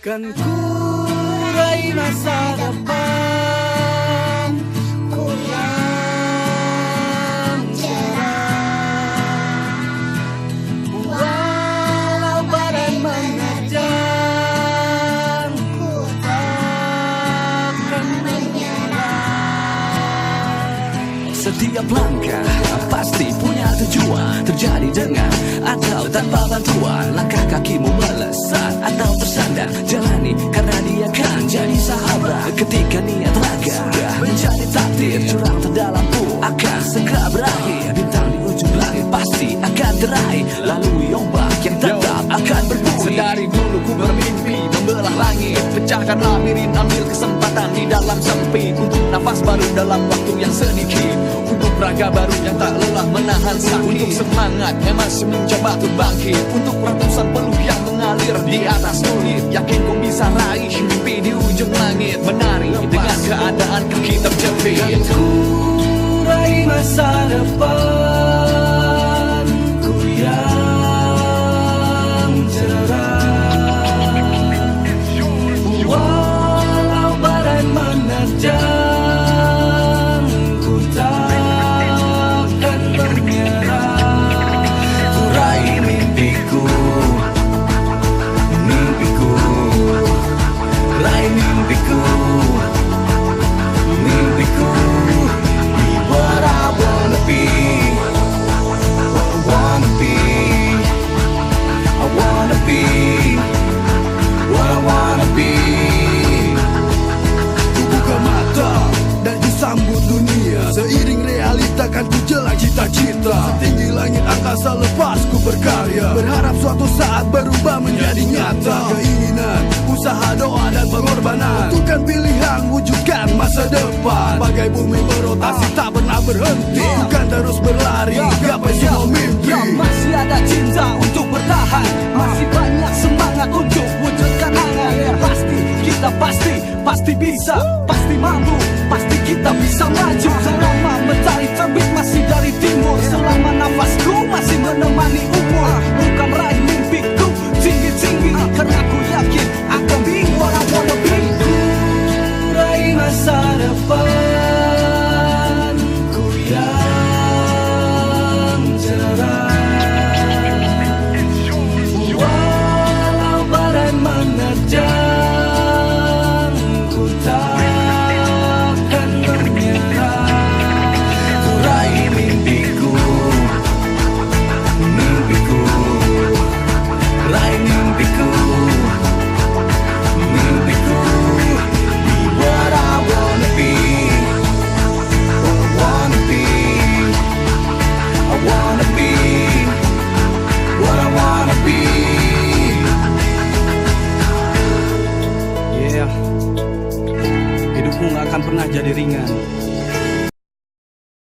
Kan ku raih masa depan ku yang cerah, walau badan menerjang ku takkan menyerah. Setiap langkah pasti punya tujuan, terjadi dengan atau tanpa bantuan. Langkah kakimu melesat atau tersandar, jalani karena dia kan jadi sahabat. Ketika niat raga sudah menjadi takdir, jurang terdalam pun akan segera berakhir. Bintang di ujung langit pasti akan teraih, lalui ombak yang tetap akan berbunyi. Sedari dulu ku bermimpi membelah langit, pecahkan labirin, ambil kesempatan di dalam sempit. Untuk nafas baru dalam waktu yang sedikit, untuk raga baru yang tak lelah menahan sakit, untuk semangat yang masih mencoba untuk bangkit, untuk ratusan peluh yang mengalir di atas kulit. Yakin kau bisa raih mimpi di ujung langit, menari dengan keadaan kaki terjepit. Kan ku raih masa depan ku yang cerah, walau badan menerjang ku takkan menyerah. Ku raih mimpiku, mimpiku, raih mimpiku, mimpiku. Be what I wanna be, what I wanna be, I wanna be, what I wanna be. Ku buka mata dan ku sambut dunia, seiring realita kan ku jelang cita-cita. Setinggi langit angkasa lepas ku berkarya, berharap suatu saat berubah menjadi nyata. Keinginan, usaha, doa dan pengorbanan, tentukan pilihan, wujudkan masa depan. Bagai bumi berotasi tak pernah berhenti, bukan terus berlari, gapai semua mimpi. Masih ada cinta untuk bertahan, masih banyak semangat untuk wujudkan angan. Pasti kita pasti bisa, pasti mampu, pasti kita bisa maju. Selama mentari terbit masih dari timur, selama nafasku masih menemani umur. Bukan raih mimpiku tinggi-tinggi, karena ku yakin akan be what I wanna be. Ku raih masa depan ku yang cerah, walau badan menerjang ku takkan menyerah. Ku raih mimpiku, mimpiku, raih mimpiku, mimpiku. Be what I wanna be, what I wanna be, I wanna be, what I wanna be. Yeah, hidupmu gak akan pernah jadi ringan